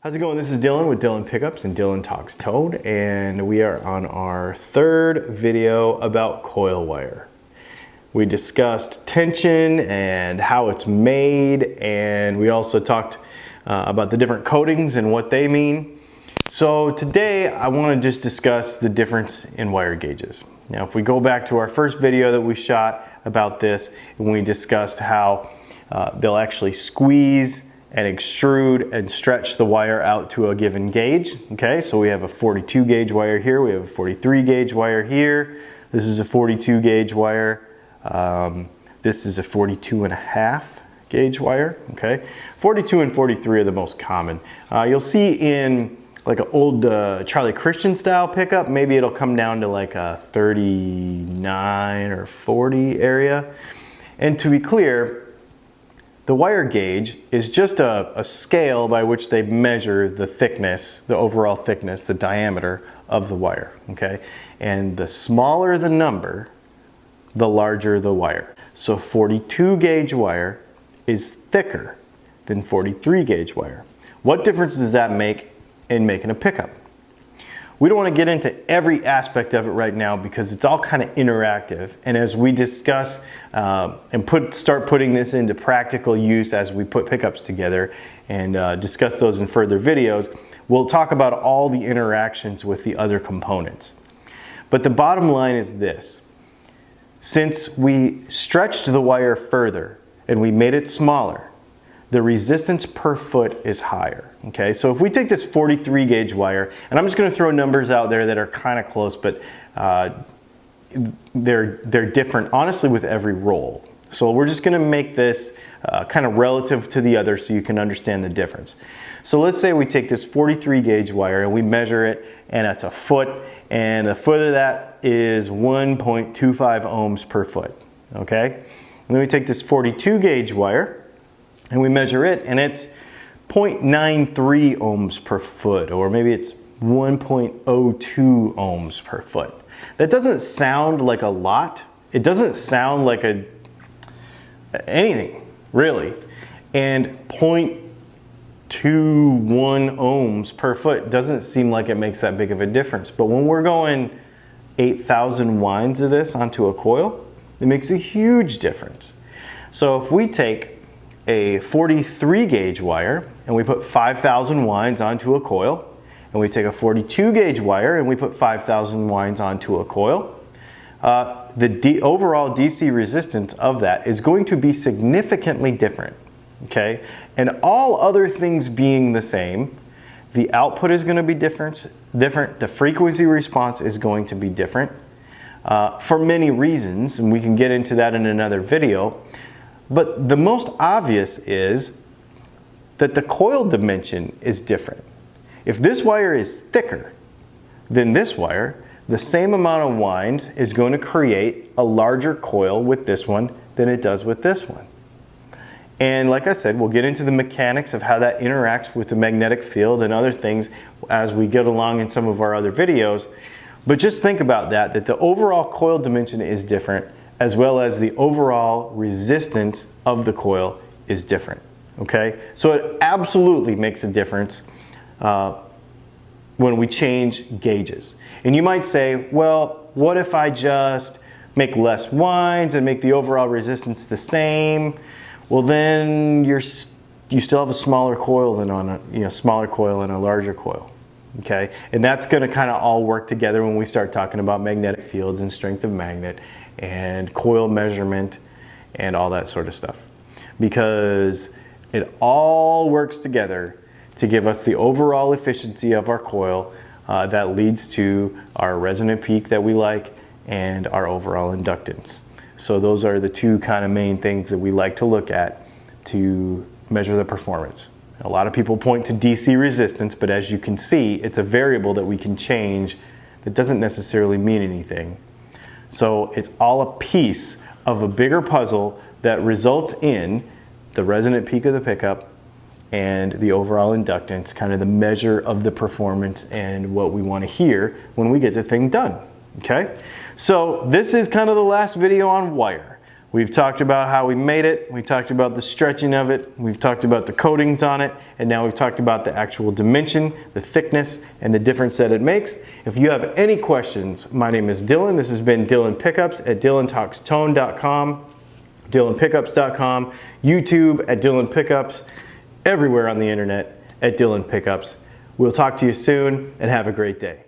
How's it going? This is Dylan with Dylan Pickups and Dylan Talks Tone, and we are on our third video about coil wire. We discussed tension and how it's made, and we also talked about the different coatings and what they mean. So today I want to just discuss the difference in wire gauges. Now if we go back to our first video that we shot about this, and we discussed how they'll actually squeeze and extrude and stretch the wire out to a given gauge. Okay, so we have a 42 gauge wire here, we have a 43 gauge wire here, this is a 42 gauge wire, this is a 42.5 gauge wire. Okay, 42 and 43 are the most common. You'll see in like an old Charlie Christian style pickup, maybe it'll come down to like a 39 or 40 area. And to be clear, the wire gauge is just a scale by which they measure the thickness, the overall thickness, the diameter of the wire, okay? And the smaller the number, the larger the wire. So 42 gauge wire is thicker than 43 gauge wire. What difference does that make in making a pickup? We don't want to get into every aspect of it right now because it's all kind of interactive, and as we discuss and start putting this into practical use as we put pickups together and discuss those in further videos, we'll talk about all the interactions with the other components. But the bottom line is this: since we stretched the wire further and we made it smaller, the resistance per foot is higher. Okay, so if we take this 43 gauge wire, and I'm just going to throw numbers out there that are kind of close, but they're different honestly with every roll. So we're just going to make this kind of relative to the other so you can understand the difference. So let's say we take this 43 gauge wire and we measure it, and that's a foot, and a foot of that is 1.25 ohms per foot. Okay, and then we take this 42 gauge wire and we measure it, and it's 0.93 ohms per foot, or maybe it's 1.02 ohms per foot. That doesn't sound like a lot. It doesn't sound like anything really. And 0.21 ohms per foot doesn't seem like it makes that big of a difference. But when we're going 8,000 winds of this onto a coil, it makes a huge difference. So if we take a 43 gauge wire and we put 5,000 winds onto a coil, and we take a 42 gauge wire and we put 5,000 winds onto a coil, the overall DC resistance of that is going to be significantly different. Okay, and all other things being the same, the output is going to be different, the frequency response is going to be different for many reasons, and we can get into that in another video. But the most obvious is that the coil dimension is different. If this wire is thicker than this wire, the same amount of winds is going to create a larger coil with this one than it does with this one. And like I said, we'll get into the mechanics of how that interacts with the magnetic field and other things as we get along in some of our other videos. But just think about that the overall coil dimension is different, as well as the overall resistance of the coil is different. Okay, so it absolutely makes a difference when we change gauges. And you might say, well, what if I just make less winds and make the overall resistance the same? Well, then you still have a smaller coil than on a smaller coil and a larger coil. Okay, and that's going to kind of all work together when we start talking about magnetic fields and strength of magnet and coil measurement and all that sort of stuff, because it all works together to give us the overall efficiency of our coil that leads to our resonant peak that we like and our overall inductance. So those are the two kind of main things that we like to look at to measure the performance. A lot of people point to DC resistance, but as you can see, it's a variable that we can change that doesn't necessarily mean anything. So it's all a piece of a bigger puzzle that results in the resonant peak of the pickup and the overall inductance, kind of the measure of the performance and what we want to hear when we get the thing done. Okay, so this is kind of the last video on wire. We've talked about how we made it, we talked about the stretching of it, we've talked about the coatings on it, and now we've talked about the actual dimension, the thickness, and the difference that it makes. If you have any questions, my name is Dylan. This has been Dylan Pickups at DylanTalksTone.com, DylanPickups.com, YouTube at Dylan Pickups, everywhere on the internet at Dylan Pickups. We'll talk to you soon and have a great day.